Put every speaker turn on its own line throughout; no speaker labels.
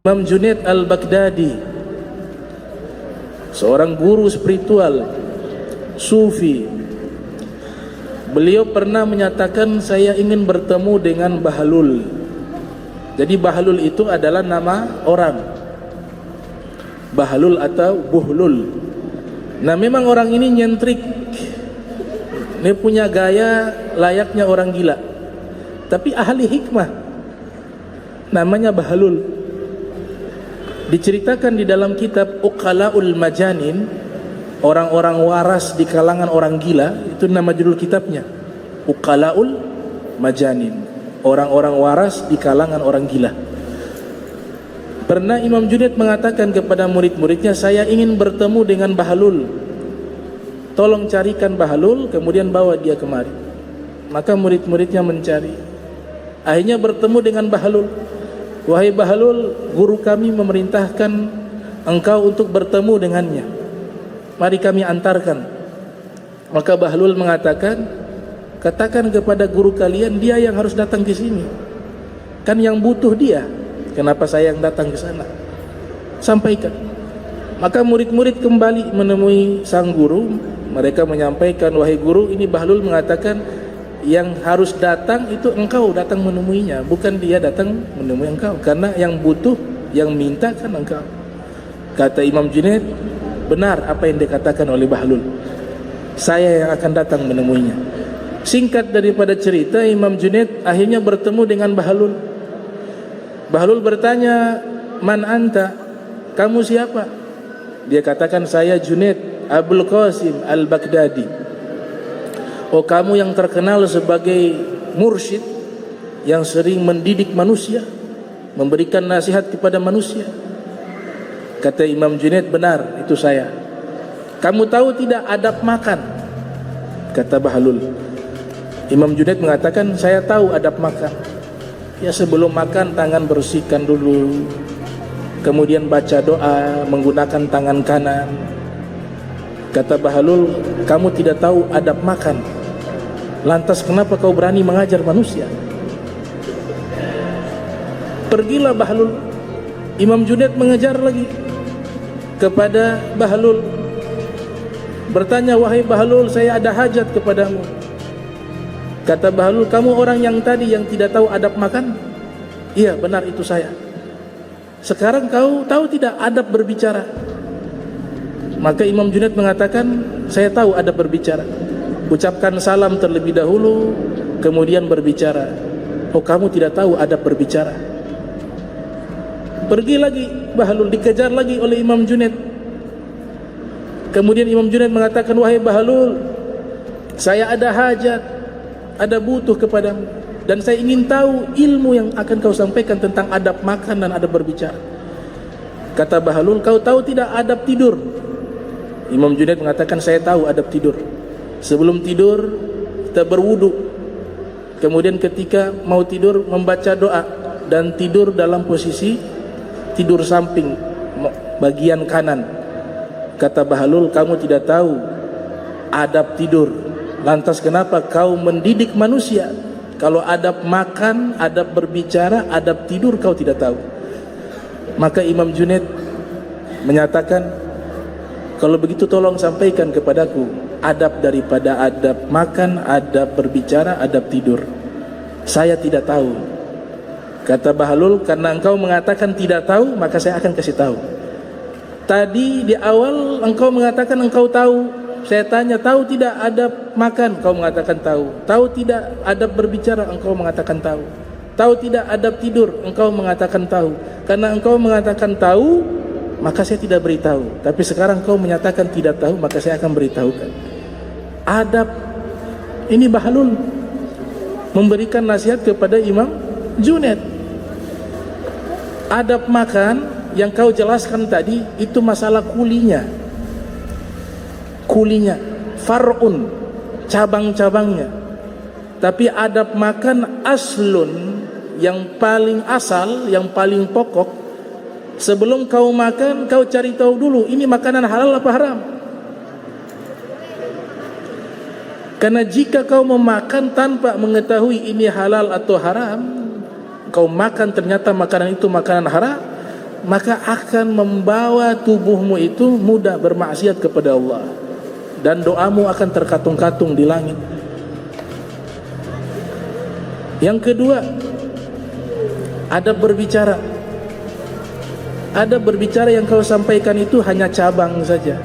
Imam Junaid al-Baghdadi, seorang guru spiritual sufi. Beliau pernah menyatakan, saya ingin bertemu dengan Bahlul. Jadi Bahlul itu adalah nama orang, Bahlul atau Buhlul. Nah, memang orang ini nyentrik, dia punya gaya layaknya orang gila, tapi ahli hikmah, namanya Bahlul. Diceritakan di dalam kitab Uqalaul Majanin, orang-orang waras di kalangan orang gila, itu nama judul kitabnya, Uqalaul Majanin, orang-orang waras di kalangan orang gila. Pernah Imam Junaid mengatakan kepada murid-muridnya, saya ingin bertemu dengan Bahlul, tolong carikan Bahlul, kemudian bawa dia kemari. Maka murid-muridnya mencari, akhirnya bertemu dengan Bahlul. Wahai Bahlul, guru kami memerintahkan engkau untuk bertemu dengannya, mari kami antarkan. Maka Bahlul mengatakan, katakan kepada guru kalian, dia yang harus datang ke sini, kan yang butuh dia, kenapa saya yang datang ke sana? Sampaikan. Maka murid-murid kembali menemui sang guru, mereka menyampaikan, wahai guru, ini Bahlul mengatakan yang harus datang itu engkau datang menemuinya, bukan dia datang menemui engkau, karena yang butuh, yang minta kan engkau. Kata Imam Junaid, benar apa yang dikatakan oleh Bahlul, saya yang akan datang menemuinya. Singkat daripada cerita, Imam Junaid akhirnya bertemu dengan Bahlul. Bahlul bertanya, man anta, kamu siapa? Dia katakan, saya Junaid Abul Qasim al-Baghdadi. Oh, kamu yang terkenal sebagai mursyid yang sering mendidik manusia, memberikan nasihat kepada manusia. Kata Imam Junaid, benar, itu saya. Kamu tahu tidak adab makan? Kata Bahlul. Imam Junaid mengatakan, saya tahu adab makan. Ya, sebelum makan tangan bersihkan dulu, kemudian baca doa menggunakan tangan kanan. Kata Bahlul, kamu tidak tahu adab makan, lantas kenapa kau berani mengajar manusia? Pergilah Bahlul. Imam Junaid mengejar lagi kepada Bahlul, bertanya, wahai Bahlul, saya ada hajat kepadamu. Kata Bahlul, kamu orang yang tadi yang tidak tahu adab makan? Iya, benar, itu saya. Sekarang kau tahu tidak adab berbicara? Maka Imam Junaid mengatakan, saya tahu adab berbicara. Ucapkan salam terlebih dahulu, kemudian berbicara. Oh, kamu tidak tahu adab berbicara. Pergi lagi Bahlul, dikejar lagi oleh Imam Junaid. Kemudian Imam Junaid mengatakan, wahai Bahlul, saya ada hajat, ada butuh kepadamu, dan saya ingin tahu ilmu yang akan kau sampaikan tentang adab makan dan adab berbicara. Kata Bahlul, kau tahu tidak adab tidur? Imam Junaid mengatakan, saya tahu adab tidur. Sebelum tidur kita berwudu, kemudian ketika mau tidur membaca doa, dan tidur dalam posisi tidur samping bagian kanan. Kata Bahlul, kamu tidak tahu adab tidur, lantas kenapa kau mendidik manusia? Kalau adab makan, adab berbicara, adab tidur kau tidak tahu. Maka Imam Junaid menyatakan, kalau begitu tolong sampaikan kepadaku adab daripada adab makan, adab berbicara, adab tidur. Saya tidak tahu. Kata Bahlul, karena engkau mengatakan tidak tahu, maka saya akan kasih tahu. Tadi di awal engkau mengatakan engkau tahu. Saya tanya, tahu tidak adab makan? Engkau mengatakan tahu. Tahu tidak adab berbicara? Engkau mengatakan tahu. Tahu tidak adab tidur? Engkau mengatakan tahu. Karena engkau mengatakan tahu, maka saya tidak beritahu. Tapi sekarang kau menyatakan tidak tahu, maka saya akan beritahukan. Adab. Ini Bahlul memberikan nasihat kepada Imam Junaid. Adab makan yang kau jelaskan tadi, itu masalah kulinya. Kulinya, far'un, cabang-cabangnya. Tapi adab makan aslun, yang paling asal, yang paling pokok. Sebelum kau makan, kau cari tahu dulu, ini makanan halal apa haram. Karena jika kau memakan tanpa mengetahui ini halal atau haram, kau makan ternyata makanan itu makanan haram, maka akan membawa tubuhmu itu mudah bermaksiat kepada Allah, dan doamu akan terkatung-katung di langit. Yang kedua, adab berbicara. Adab berbicara yang kau sampaikan itu hanya cabang saja,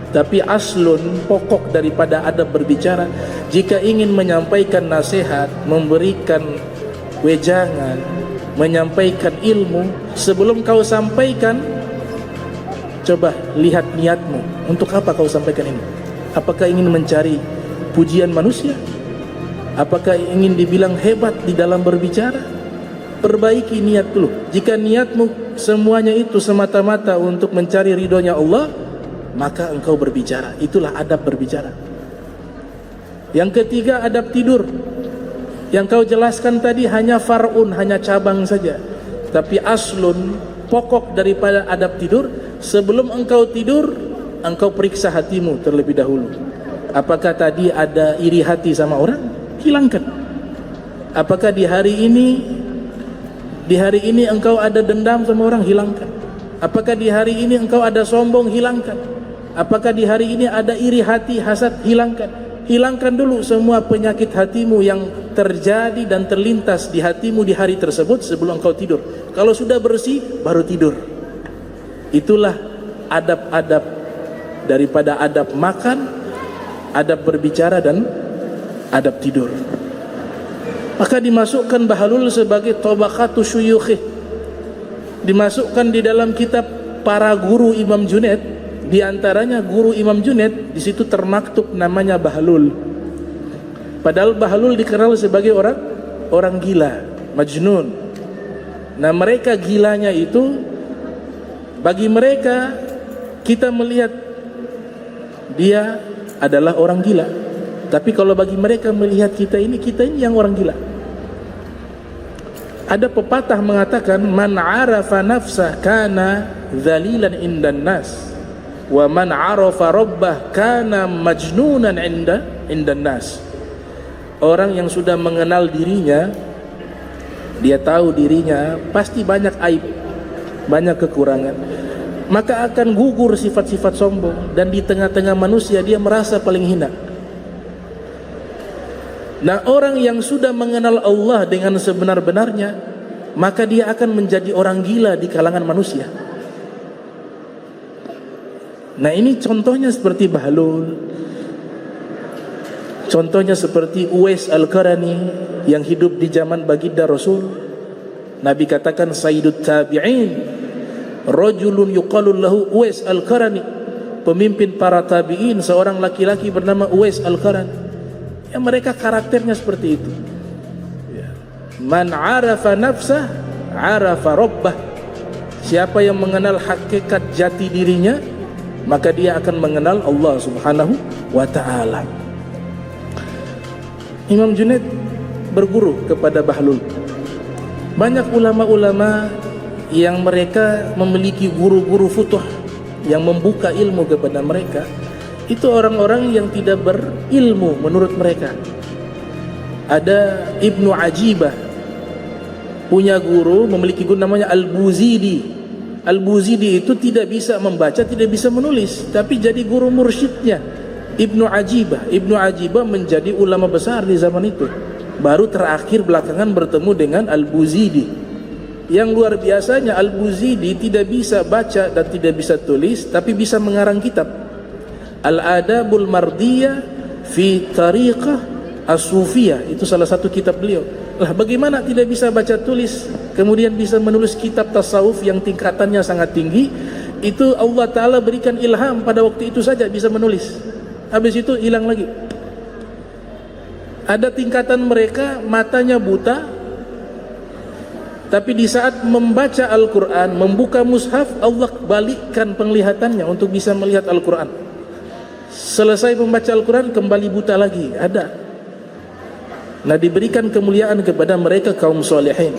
tapi aslun, pokok daripada adab berbicara, jika ingin menyampaikan nasihat, memberikan wejangan, menyampaikan ilmu, sebelum kau sampaikan, coba lihat niatmu. Untuk apa kau sampaikan ini? Apakah ingin mencari pujian manusia? Apakah ingin dibilang hebat di dalam berbicara? Perbaiki niat dulu. Jika niatmu semuanya itu semata-mata untuk mencari ridhonya Allah, maka engkau berbicara. Itulah adab berbicara. Yang ketiga, adab tidur. Yang kau jelaskan tadi hanya far'un, hanya cabang saja. Tapi aslun, pokok daripada adab tidur, sebelum engkau tidur, engkau periksa hatimu terlebih dahulu. Apakah tadi ada iri hati sama orang? Hilangkan. Apakah di hari ini engkau ada dendam sama orang? Hilangkan. Apakah di hari ini engkau ada sombong? Hilangkan. Apakah di hari ini ada iri hati, hasad? Hilangkan. Hilangkan dulu semua penyakit hatimu yang terjadi dan terlintas di hatimu di hari tersebut sebelum engkau tidur. Kalau sudah bersih, baru tidur. Itulah adab-adab daripada adab makan, adab berbicara, dan adab tidur. Maka dimasukkan bahlul sebagai tabaqatu syuyukh. Dimasukkan di dalam kitab para guru Imam Junaid. Di antaranya guru Imam Junaid, di situ termaktub namanya bahlul. Padahal bahlul dikenal sebagai orang gila, majnun. Nah, mereka gilanya itu, bagi mereka kita melihat dia adalah orang gila. Tapi kalau bagi mereka melihat kita ini yang orang gila. Ada pepatah mengatakan, man arafa nafsah kana dhalilan indan nas, wa man arafa rabbah kana majnunan indan nas. Orang yang sudah mengenal dirinya, dia tahu dirinya pasti banyak aib, banyak kekurangan, maka akan gugur sifat-sifat sombong, dan di tengah-tengah manusia dia merasa paling hina. Nah, orang yang sudah mengenal Allah dengan sebenar-benarnya, maka dia akan menjadi orang gila di kalangan manusia. Nah, ini contohnya seperti bahlul. Contohnya seperti Uwais Al-Qarani yang hidup di zaman baginda Rasul. Nabi katakan sayyidut tabi'in rajulun yuqalu lahu Uwais Al-Qarani, pemimpin para tabi'in, seorang laki-laki bernama Uwais Al-Qarani. Ya, mereka karakternya seperti itu. Man arafa nafsah arafa rabbah. Siapa yang mengenal hakikat jati dirinya, maka dia akan mengenal Allah Subhanahu wa ta'ala. Imam Junaid berguru kepada bahlul. Banyak ulama-ulama yang mereka memiliki guru-guru futuh yang membuka ilmu kepada mereka, itu orang-orang yang tidak berilmu menurut mereka. Ada Ibnu Ajibah, punya guru, memiliki guru namanya Al-Buzidi. Al-Buzidi itu tidak bisa membaca, tidak bisa menulis, tapi jadi guru mursyidnya Ibnu Ajibah. Ibnu Ajibah menjadi ulama besar di zaman itu. Baru terakhir belakangan bertemu dengan Al-Buzidi. Yang luar biasanya, Al-Buzidi tidak bisa baca dan tidak bisa tulis, tapi bisa mengarang kitab. Al-Adabul Mardiyah fi Tariqah As-Sufiyah, itu salah satu kitab beliau. Lah, bagaimana tidak bisa baca tulis kemudian bisa menulis kitab tasawuf yang tingkatannya sangat tinggi? Itu Allah Ta'ala berikan ilham pada waktu itu saja bisa menulis, habis itu hilang lagi. Ada tingkatan mereka matanya buta, tapi di saat membaca Al-Quran, membuka mushaf, Allah balikkan penglihatannya untuk bisa melihat Al-Quran. Selesai membaca Al-Quran kembali buta lagi. Ada. Nah, diberikan kemuliaan kepada mereka kaum solehin.